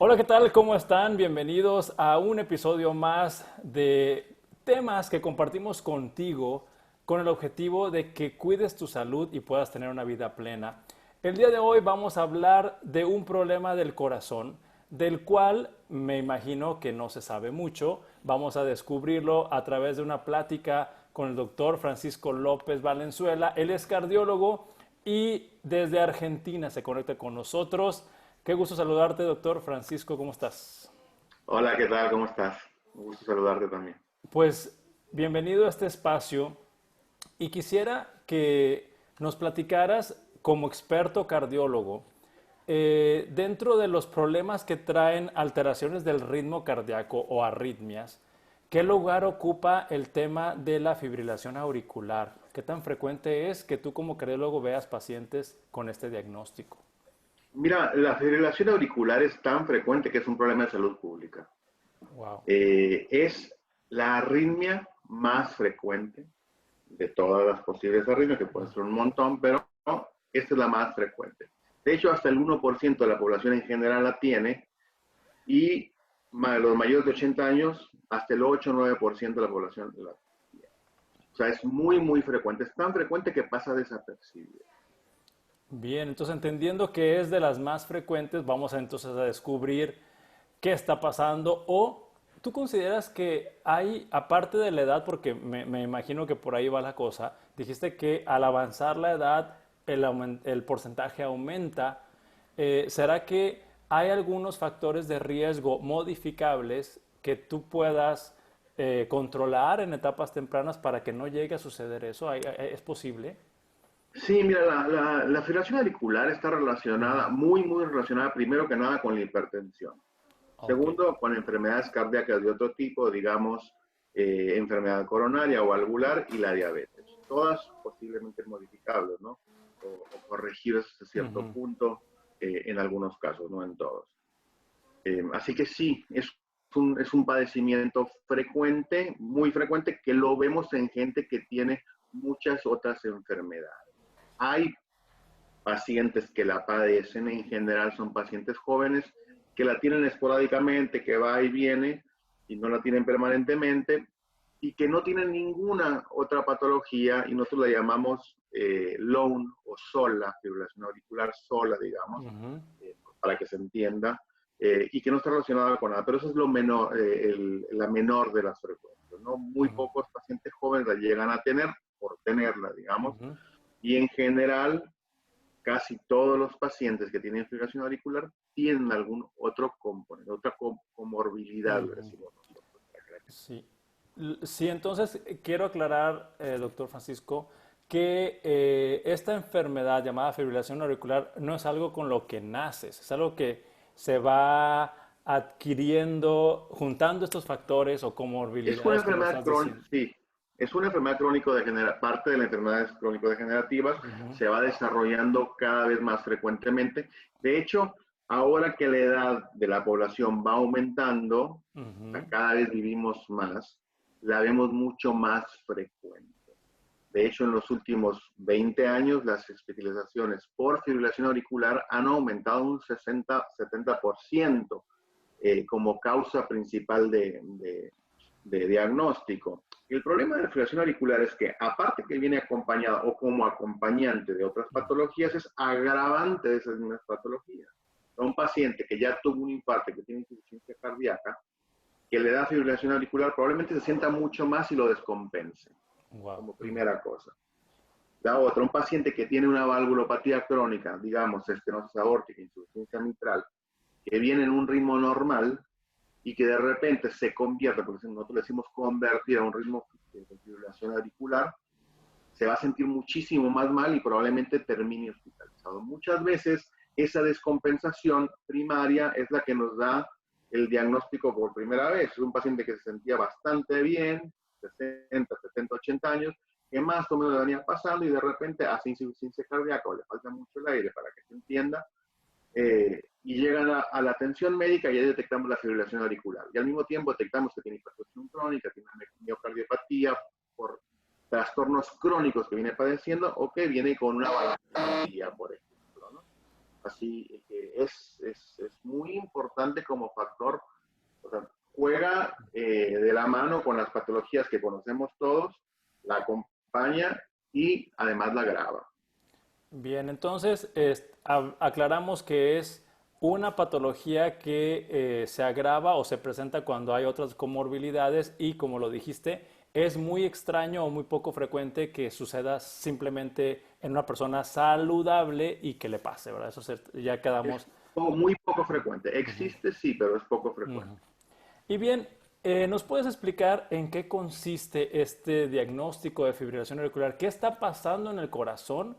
Hola, ¿qué tal? ¿Cómo están? Bienvenidos a un episodio más de temas que compartimos contigo con el objetivo de que cuides tu salud y puedas tener una vida plena. El día de hoy vamos a hablar de un problema del corazón, del cual me imagino que no se sabe mucho. Vamos a descubrirlo a través de una plática con el doctor Francisco López Valenzuela. Él es cardiólogo y desde Argentina se conecta con nosotros. Qué gusto saludarte, doctor Francisco, ¿cómo estás? Hola, ¿qué tal? ¿Cómo estás? Un gusto saludarte también. Pues bienvenido a este espacio y quisiera que nos platicaras como experto cardiólogo dentro de los problemas que traen alteraciones del ritmo cardíaco o arritmias, ¿qué lugar ocupa el tema de la fibrilación auricular? ¿Qué tan frecuente es que tú como cardiólogo veas pacientes con este diagnóstico? Mira, la fibrilación auricular es tan frecuente que es un problema de salud pública. Wow. Es la arritmia más frecuente de todas las posibles arritmias, que pueden ser un montón, pero esta es la más frecuente. De hecho, hasta el 1% de la población en general la tiene y los mayores de 80 años, hasta el 8 o 9% de la población la tiene. O sea, es muy, muy frecuente. Es tan frecuente que pasa desapercibido. Bien, entonces entendiendo que es de las más frecuentes, vamos a entonces a descubrir qué está pasando o tú consideras que hay, aparte de la edad, porque me imagino que por ahí va la cosa, dijiste que al avanzar la edad el porcentaje aumenta. ¿Será que hay algunos factores de riesgo modificables que tú puedas controlar en etapas tempranas para que no llegue a suceder eso? ¿Es posible? Sí, mira, la fibrilación auricular está relacionada, muy, muy relacionada, primero que nada, con la hipertensión. Ok. Segundo, con enfermedades cardíacas de otro tipo, digamos, enfermedad coronaria o valvular y la diabetes. Todas posiblemente modificables, ¿no? O corregibles hasta cierto Ujú. punto, en algunos casos, no en todos. Así que sí, es un padecimiento frecuente, muy frecuente, que lo vemos en gente que tiene muchas otras enfermedades. Hay pacientes que la padecen, en general son pacientes jóvenes que la tienen esporádicamente, que va y viene y no la tienen permanentemente y que no tienen ninguna otra patología y nosotros la llamamos lone o sola, fibrilación auricular sola, digamos, Ujú. para que se entienda, y que no está relacionada con nada, pero eso es lo menor, la menor de las frecuencias, ¿no? Muy Ujú. pocos pacientes jóvenes la llegan a tener por tenerla, digamos, Ujú. y en general casi todos los pacientes que tienen fibrilación auricular tienen algún otro componente, otra comorbilidad, lo Ujú. decimos nosotros. Sí. Sí, entonces quiero aclarar, doctor Francisco, que esta enfermedad llamada fibrilación auricular no es algo con lo que naces, es algo que se va adquiriendo, juntando estos factores o Es una comorbilidades, como enfermedad estás crónica, diciendo. sí, es una enfermedad crónico-degenerativa, parte de las enfermedades crónico-degenerativas Ujú. se va desarrollando cada vez más frecuentemente. De hecho, ahora que la edad de la población va aumentando, o sea, Ujú. cada vez vivimos más, la vemos mucho más frecuente. De hecho, en los últimos 20 años, las hospitalizaciones por fibrilación auricular han aumentado un 60-70% como causa principal de diagnóstico. El problema de la fibrilación auricular es que, aparte que viene acompañada o como acompañante de otras patologías, es agravante de esas mismas patologías. Un paciente que ya tuvo un infarto, que tiene insuficiencia cardíaca, que le da fibrilación auricular, probablemente se sienta mucho más y lo descompense, Wow. como Ujú. primera cosa. La otra, un paciente que tiene una valvulopatía crónica, digamos, estenosis aórtica, insuficiencia mitral, que viene en un ritmo normal y que de repente se convierte, porque nosotros le decimos convertir a un ritmo de fibrilación auricular, se va a sentir muchísimo más mal y probablemente termine hospitalizado. Muchas veces esa descompensación primaria es la que nos da el diagnóstico por primera vez. Es un paciente que se sentía bastante bien, 60, 70, 80 años, que más o menos le venía pasando y de repente hace insuficiencia cardíaca o le falta mucho el aire para que se entienda, y llegan a la atención médica y ahí detectamos la fibrilación auricular. Y al mismo tiempo detectamos que tiene hipertensión crónica, tiene una miocardiopatía por trastornos crónicos que viene padeciendo o que viene con una valvulopatía, por ejemplo, ¿no? Así que es muy importante importante como factor, o sea, juega de la mano con las patologías que conocemos todos, la acompaña y además la grava. Bien, entonces aclaramos que es una patología que se agrava o se presenta cuando hay otras comorbilidades y como lo dijiste, es muy extraño o muy poco frecuente que suceda simplemente en una persona saludable y que le pase, ¿verdad? Ya Es quedamos. muy poco frecuente. Ujú, Existe, sí, pero es poco frecuente. ujú. Y bien, ¿nos puedes explicar en qué consiste este diagnóstico de fibrilación auricular? ¿Qué está pasando en el corazón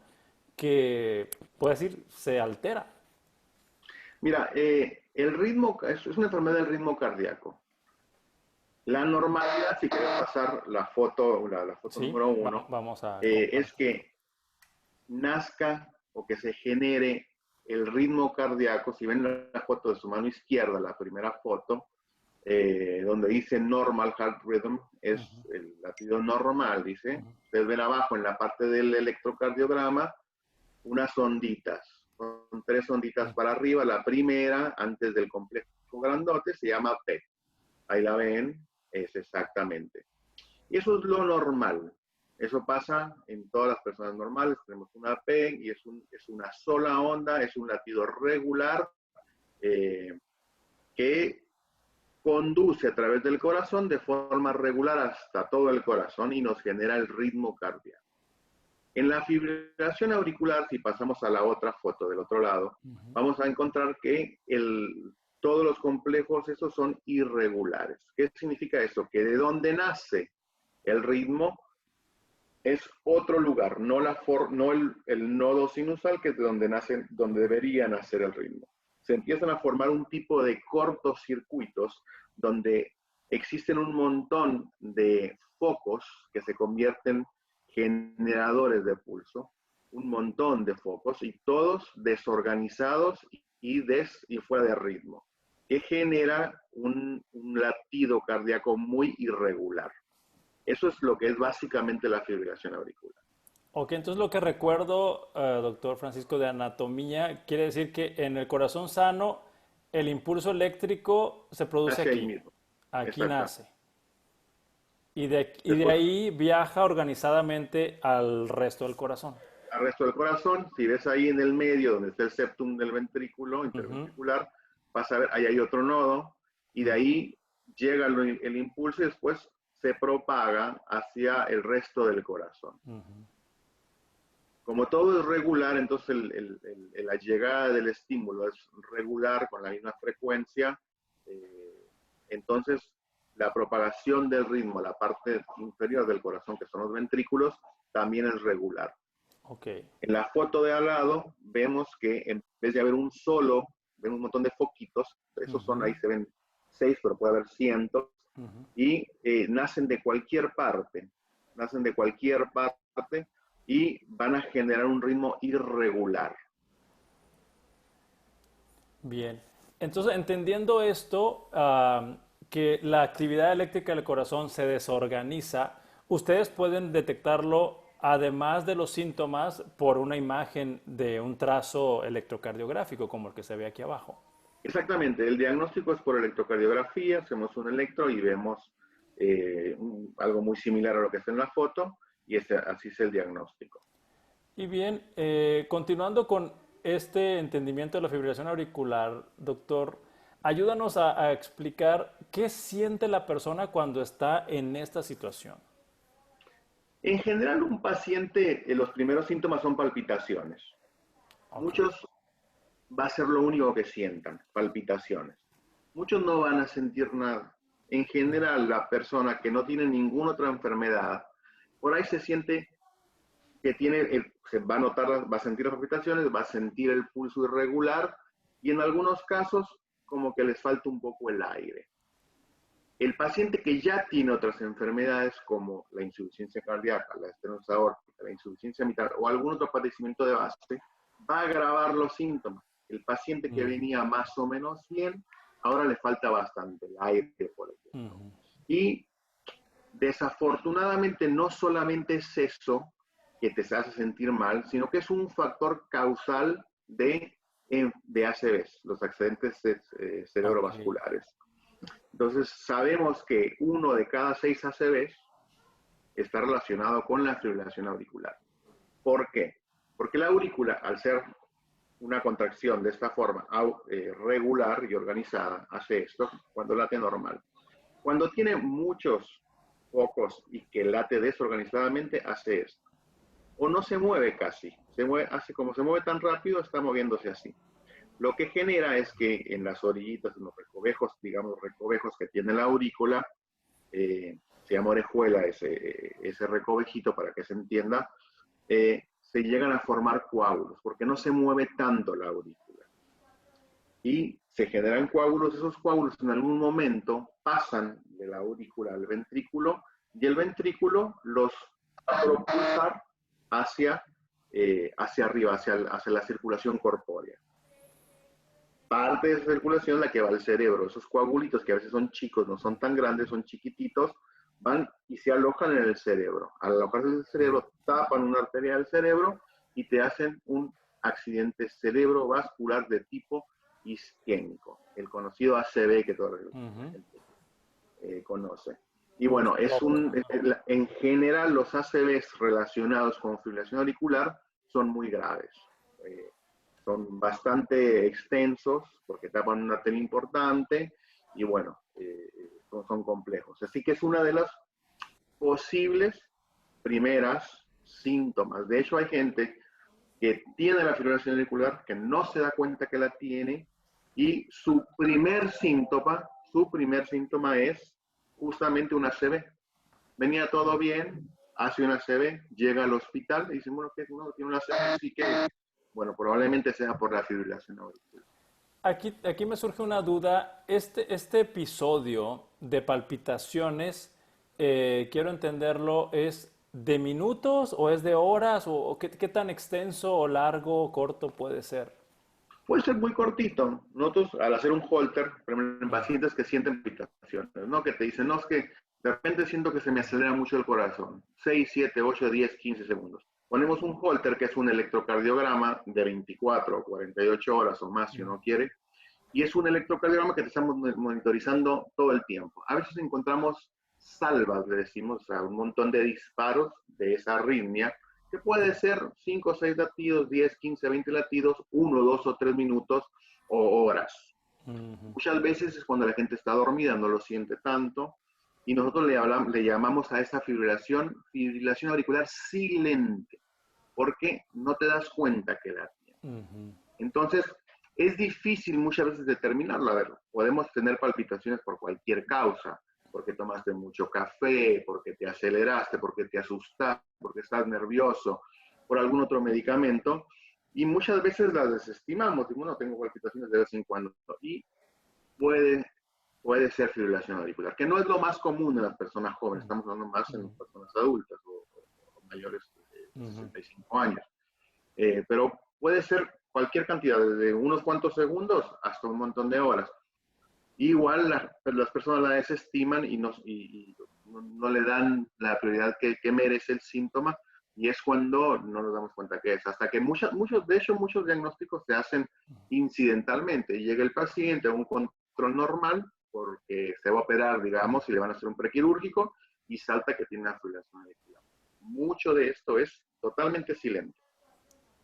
que, puede decir, se altera? Mira, el ritmo es una enfermedad del ritmo cardíaco. La normalidad, si quieres pasar la foto Sí, número uno, vamos a es compartir. que nazca o que se genere el ritmo cardíaco. Si ven la foto de su mano izquierda, la primera foto, donde dice normal heart rhythm, es Ujú, el latido normal, dice. ujú, Ustedes ven abajo en la parte del electrocardiograma unas onditas. Son tres onditas ujú. para arriba. La primera, antes del complejo grandote, se llama P. Ahí la ven, es exactamente. Y eso es lo normal. Eso pasa en todas las personas normales. Tenemos una P y es una sola onda, es un latido regular eh, que conduce a través del corazón de forma regular hasta todo el corazón y nos genera el ritmo cardíaco. En la fibrilación auricular, si pasamos a la otra foto del otro lado, Ujú. vamos a encontrar que todos los complejos esos son irregulares. ¿Qué significa eso? Que de donde nace el ritmo es otro lugar, no el nodo sinusal, que es de donde nace, donde debería nacer el ritmo. Se empiezan a formar un tipo de cortocircuitos donde existen un montón de focos que se convierten generadores de pulso, un montón de focos y todos desorganizados y fuera de ritmo, que genera un latido cardíaco muy irregular. Eso es lo que es básicamente la fibrilación auricular. Ok, entonces lo que recuerdo, doctor Francisco, de anatomía, quiere decir que en el corazón sano el impulso eléctrico se produce Hacia ahí aquí, mismo, aquí exactamente. nace. Y de Después, ahí viaja organizadamente al resto del corazón. al resto del corazón, si ves ahí en el medio, donde está el septum del ventrículo, Ujú, interventricular, vas a ver, ahí hay otro nodo, y de ujú, ahí llega el impulso y después se propaga hacia el resto del corazón. ujú. Como todo es regular, entonces la llegada del estímulo es regular con la misma frecuencia, eh, entonces la propagación del ritmo a la parte inferior del corazón, que son los ventrículos, también es regular. Ok. En la foto de al lado vemos que en vez de haber ven un montón de foquitos, esos son, Ujú, ahí se ven 6, pero puede haber cientos, ujú. y nacen de cualquier parte y van a generar un ritmo irregular. Bien. Entonces, entendiendo esto, que la actividad eléctrica del corazón se desorganiza, ustedes pueden detectarlo, además de los síntomas, por una imagen de un trazo electrocardiográfico, como el que se ve aquí abajo. Exactamente, el diagnóstico es por electrocardiografía, hacemos un electro y vemos algo muy similar a lo que está en la foto y así es el diagnóstico. Y bien, continuando con este entendimiento de la fibrilación auricular, doctor, ayúdanos a explicar qué siente la persona cuando está en esta situación. En general, un paciente, los primeros síntomas son palpitaciones. Ok. Muchos va a ser lo único que sientan, palpitaciones. Muchos no van a sentir nada. En general, la persona que no tiene ninguna otra enfermedad, por ahí se siente que se va a notar, va a sentir las palpitaciones, va a sentir el pulso irregular y en algunos casos como que les falta un poco el aire. El paciente que ya tiene otras enfermedades como la insuficiencia cardíaca, la estenosis aórtica, la insuficiencia mitral o algún otro padecimiento de base, va a agravar los síntomas. El paciente que Ujú, venía más o menos bien, ahora le falta bastante el aire, por ejemplo. ujú, Y desafortunadamente no solamente es eso que te hace sentir mal, sino que es un factor causal de de ACVs, los accidentes cerebrovasculares. Entonces, sabemos que 1 de cada 6 ACVs está relacionado con la fibrilación auricular. ¿Por qué? Porque la aurícula, al ser una contracción de esta forma regular y organizada, hace esto cuando late normal. Cuando tiene muchos focos y que late desorganizadamente, hace esto. O no se mueve casi, como se mueve tan rápido, está moviéndose así. Lo que genera es que en las orillitas, en los recovejos, digamos, recovejos que tiene la aurícula, se llama orejuela ese recovejito para que se entienda, se llegan a formar coágulos, porque no se mueve tanto la aurícula. Y se generan coágulos, esos coágulos en algún momento pasan de la aurícula al ventrículo, y el ventrículo los va a propulsar hacia arriba, hacia la circulación corpórea. Parte de esa circulación es la que va al cerebro. Esos coagulitos, que a veces son chicos, no son tan grandes, son chiquititos, van y se alojan en el cerebro. Al alojarse en el cerebro, tapan una arteria del cerebro y te hacen un accidente cerebrovascular de tipo isquémico, el conocido ACV que toda la gente conoce. Y bueno, en general los ACVs relacionados con fibrilación auricular son muy graves. Son bastante extensos porque tapan una arteria importante y bueno, son complejos. Así que es una de las posibles primeras síntomas. De hecho, hay gente que tiene la fibrilación auricular, que no se da cuenta que la tiene, y su primer síntoma es justamente un ACV. Venía todo bien, hace un ACV, llega al hospital y dice, bueno, ¿qué? No, tiene un ACV, así que, bueno, probablemente sea por la fibrilación auricular. Aquí me surge una duda. Este episodio de palpitaciones, quiero entenderlo, ¿es de minutos o es de horas? ¿O qué tan extenso o largo o corto puede ser? Puede ser muy cortito. Nosotros, al hacer un holter, en pacientes que sienten palpitaciones, ¿no? Que te dicen, no, es que de repente siento que se me acelera mucho el corazón. 6, 7, 8, 10, 15 segundos. Ponemos un holter, que es un electrocardiograma de 24 o 48 horas o más, si uno quiere, y es un electrocardiograma que te estamos monitorizando todo el tiempo. A veces encontramos salvas, le decimos, o sea, un montón de disparos de esa arritmia, que puede ser 5 o 6 latidos, 10, 15, 20 latidos, 1, 2 o 3 minutos o horas. Muchas veces es cuando la gente está dormida, no lo siente tanto, y nosotros le llamamos a esa fibrilación auricular silente, porque no te das cuenta que la tienes. Entonces, es difícil muchas veces determinarlo. A ver, podemos tener palpitaciones por cualquier causa, porque tomaste mucho café, porque te aceleraste, porque te asustaste, porque estás nervioso, por algún otro medicamento, y muchas veces las desestimamos. Y bueno, tengo palpitaciones de vez en cuando, y puede ser fibrilación auricular, que no es lo más común en las personas jóvenes, estamos hablando más en las personas adultas o mayores de 65 años. Pero puede ser cualquier cantidad, desde unos cuantos segundos hasta un montón de horas. Igual las personas la desestiman y no le dan la prioridad que merece el síntoma, y es cuando no nos damos cuenta que es. Hasta que muchos diagnósticos se hacen incidentalmente. Llega el paciente a un control normal porque se va a operar, digamos, y le van a hacer un prequirúrgico y salta que tiene una fibrilación auricular. Mucho de esto es totalmente silente.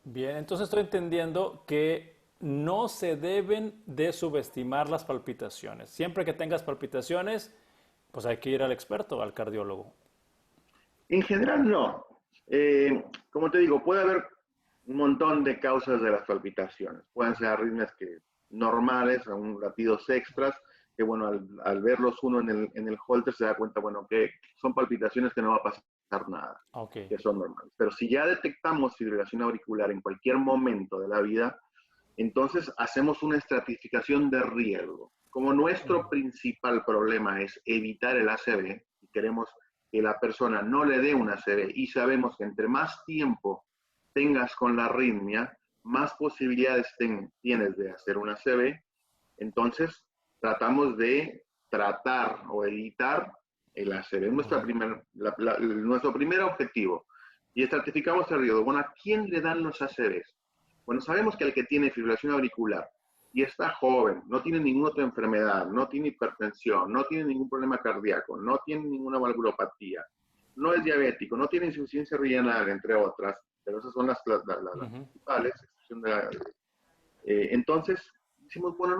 Bien, entonces estoy entendiendo que no se deben de subestimar las palpitaciones. Siempre que tengas palpitaciones, pues hay que ir al experto, al cardiólogo. En general no. Como te digo, puede haber un montón de causas de las palpitaciones. Pueden ser arritmias normales, latidos extras, que bueno, al verlos uno en el holter se da cuenta, bueno, que son palpitaciones que no va a pasar nada, que son normales. Pero si ya detectamos fibrilación auricular en cualquier momento de la vida, entonces hacemos una estratificación de riesgo. Como nuestro principal problema es evitar el ACV, y queremos que la persona no le dé un ACV, y sabemos que entre más tiempo tengas con la arritmia, más posibilidades tienes de hacer un ACV, entonces tratamos de tratar o evitar el ACV. Es nuestro primer objetivo. Y estratificamos el riesgo. Bueno, ¿a quién le dan los ACVs? Bueno, sabemos que el que tiene fibrilación auricular y está joven, no tiene ninguna otra enfermedad, no tiene hipertensión, no tiene ningún problema cardíaco, no tiene ninguna valvulopatía, no es diabético, no tiene insuficiencia renal, entre otras, pero esas son las principales. Entonces, decimos, bueno,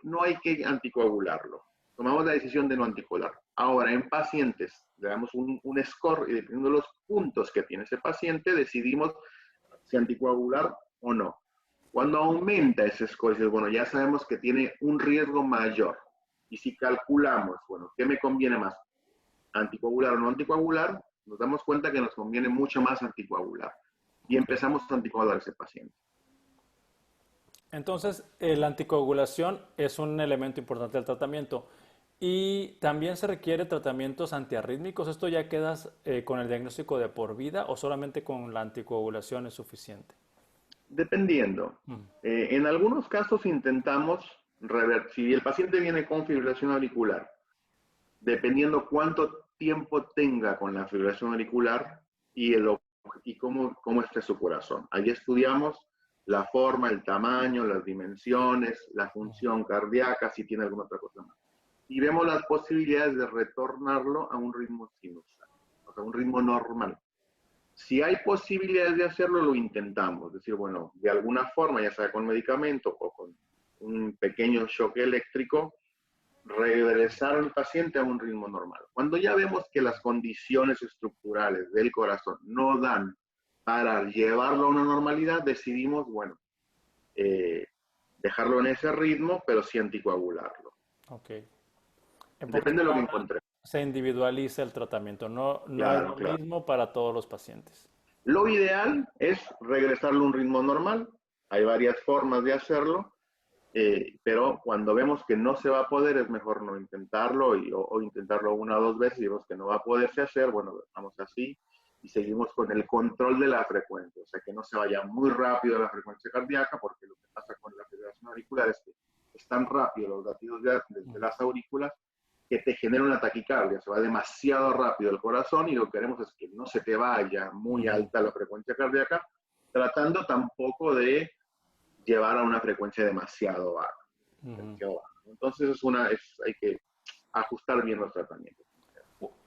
no hay que anticoagularlo. Tomamos la decisión de no anticoagular. Ahora, en pacientes, le damos un score y dependiendo de los puntos que tiene ese paciente, decidimos si anticoagular o no. Cuando aumenta ese score, dices, bueno, ya sabemos que tiene un riesgo mayor. Y si calculamos, bueno, ¿qué me conviene más? ¿Anticoagular o no anticoagular? Nos damos cuenta que nos conviene mucho más anticoagular. Y empezamos a anticoagular a ese paciente. Entonces, la anticoagulación es un elemento importante del tratamiento. Y también se requiere tratamientos antiarrítmicos. ¿Esto ya quedas con el diagnóstico de por vida o solamente con la anticoagulación es suficiente? Dependiendo. En algunos casos intentamos revertir. Si el paciente viene con fibrilación auricular, dependiendo cuánto tiempo tenga con la fibrilación auricular y cómo esté su corazón. Ahí estudiamos la forma, el tamaño, las dimensiones, la función cardíaca, si tiene alguna otra cosa más. Y vemos las posibilidades de retornarlo a un ritmo sinusal, o sea, un ritmo normal. Si hay posibilidades de hacerlo, lo intentamos. Es decir, bueno, de alguna forma, ya sea con medicamento o con un pequeño shock eléctrico, regresar al paciente a un ritmo normal. Cuando ya vemos que las condiciones estructurales del corazón no dan para llevarlo a una normalidad, decidimos, bueno, dejarlo en ese ritmo, pero sí anticoagularlo. Ok. En pocas Depende de lo que palabras, encontremos. se individualiza el tratamiento, no es Claro, lo claro. mismo para todos los pacientes. Lo ideal es regresarlo a un ritmo normal. Hay varias formas de hacerlo, pero cuando vemos que no se va a poder, es mejor no intentarlo o intentarlo una o dos veces y vemos que no va a poderse hacer, bueno, vamos así y seguimos con el control de la frecuencia, o sea, que no se vaya muy rápido la frecuencia cardíaca, porque lo que pasa con la fibrilación auricular es que es tan rápido los latidos de las aurículas que te genera una taquicardia, se va demasiado rápido el corazón y lo que queremos es que no se te vaya muy alta la frecuencia cardíaca, tratando tampoco de llevar a una frecuencia demasiado baja. Entonces hay que ajustar bien los tratamientos.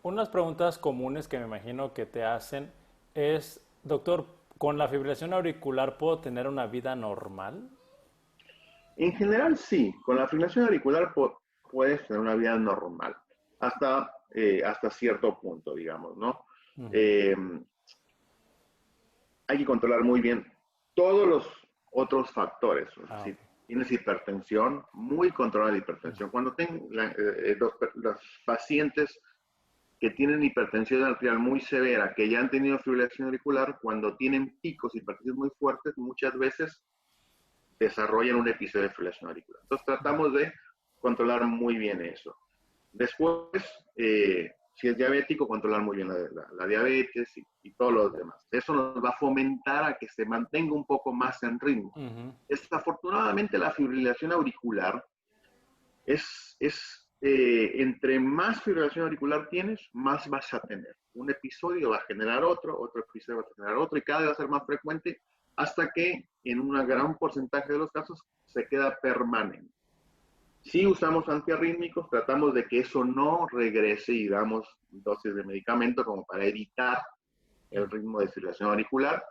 Unas preguntas comunes que me imagino que te hacen es, doctor, ¿con la fibrilación auricular puedo tener una vida normal? En general, sí, con la fibrilación auricular puedes tener una vida normal, hasta cierto punto, digamos, ¿no? Eh, Hay que controlar muy bien todos los otros factores. O sea, si Ok. tienes hipertensión, muy controlada la hipertensión. Cuando los pacientes que tienen hipertensión arterial muy severa, que ya han tenido fibrilación auricular, cuando tienen picos hipertensivos muy fuertes, muchas veces desarrollan un episodio de fibrilación auricular. Entonces tratamos de controlar muy bien eso. Después, si es diabético, controlar muy bien la diabetes y todos los demás. Eso nos va a fomentar a que se mantenga un poco más en ritmo. Desafortunadamente, la fibrilación auricular entre más fibrilación auricular tienes, más vas a tener. Un episodio va a generar otro episodio va a generar otro, y cada vez va a ser más frecuente hasta que en un gran porcentaje de los casos se queda permanente. Si usamos antiarrítmicos, tratamos de que eso no regrese y damos dosis de medicamento como para evitar el ritmo de fibrilación auricular,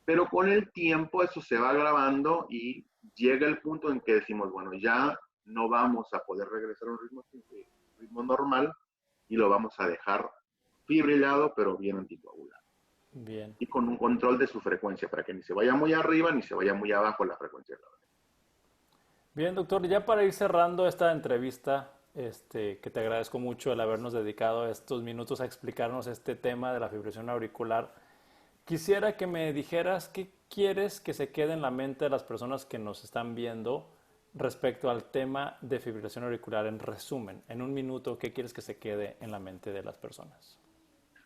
pero con el tiempo eso se va agravando y llega el punto en que decimos, bueno, ya no vamos a poder regresar a un ritmo normal y lo vamos a dejar fibrilado, pero bien anticoagulado. Bien. Y con un control de su frecuencia, para que ni se vaya muy arriba ni se vaya muy abajo la frecuencia de la oreja. Bien, doctor, ya para ir cerrando esta entrevista, que te agradezco mucho el habernos dedicado estos minutos a explicarnos este tema de la fibrilación auricular, quisiera que me dijeras qué quieres que se quede en la mente de las personas que nos están viendo respecto al tema de fibrilación auricular. En resumen, en un minuto, ¿qué quieres que se quede en la mente de las personas?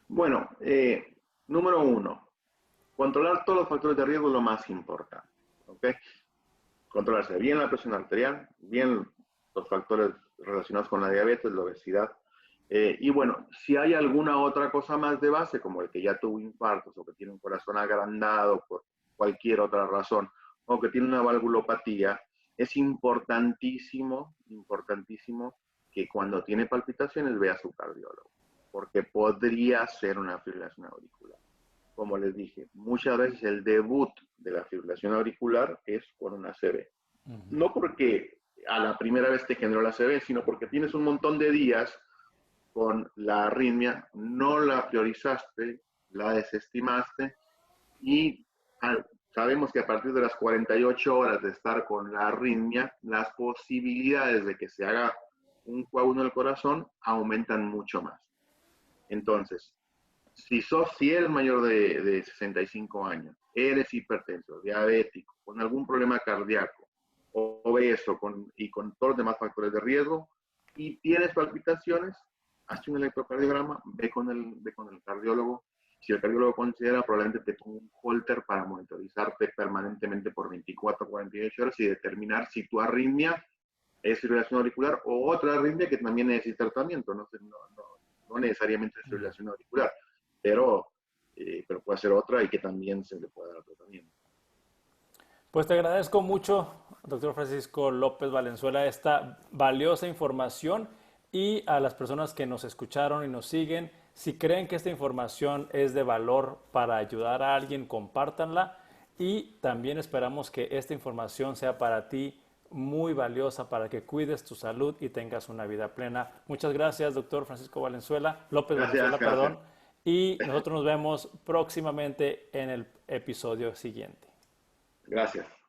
Bueno, número uno, controlar todos los factores de riesgo es lo más importante. ¿Okay? Controlarse bien la presión arterial, bien los factores relacionados con la diabetes, la obesidad. Y bueno, si hay alguna otra cosa más de base, como el que ya tuvo infartos o que tiene un corazón agrandado por cualquier otra razón, o que tiene una valvulopatía, es importantísimo, importantísimo que cuando tiene palpitaciones vea a su cardiólogo, porque podría ser una fibrilación auricular. Como les dije, muchas veces el debut de la fibrilación auricular es con una ACV. No porque a la primera vez te generó la ACV, sino porque tienes un montón de días con la arritmia, no la priorizaste, la desestimaste y sabemos que a partir de las 48 horas de estar con la arritmia, las posibilidades de que se haga un coágulo en el corazón aumentan mucho más. Entonces, si eres mayor de 65 años, eres hipertenso, diabético, con algún problema cardíaco, obeso y con todos los demás factores de riesgo, y tienes palpitaciones, hazte un electrocardiograma, ve con el cardiólogo. Si el cardiólogo considera, probablemente te ponga un holter para monitorizarte permanentemente por 24 a 48 horas y determinar si tu arritmia es fibrilación auricular o otra arritmia que también necesita tratamiento. No necesariamente es fibrilación auricular, pero puede ser otra y que también se le puede dar tratamiento. Pues te agradezco mucho, doctor Francisco López Valenzuela, esta valiosa información, y a las personas que nos escucharon y nos siguen, si creen que esta información es de valor para ayudar a alguien, compártanla, y también esperamos que esta información sea para ti muy valiosa para que cuides tu salud y tengas una vida plena. Muchas gracias, doctor Francisco López Valenzuela, perdón, y nosotros nos vemos próximamente en el episodio siguiente. Gracias.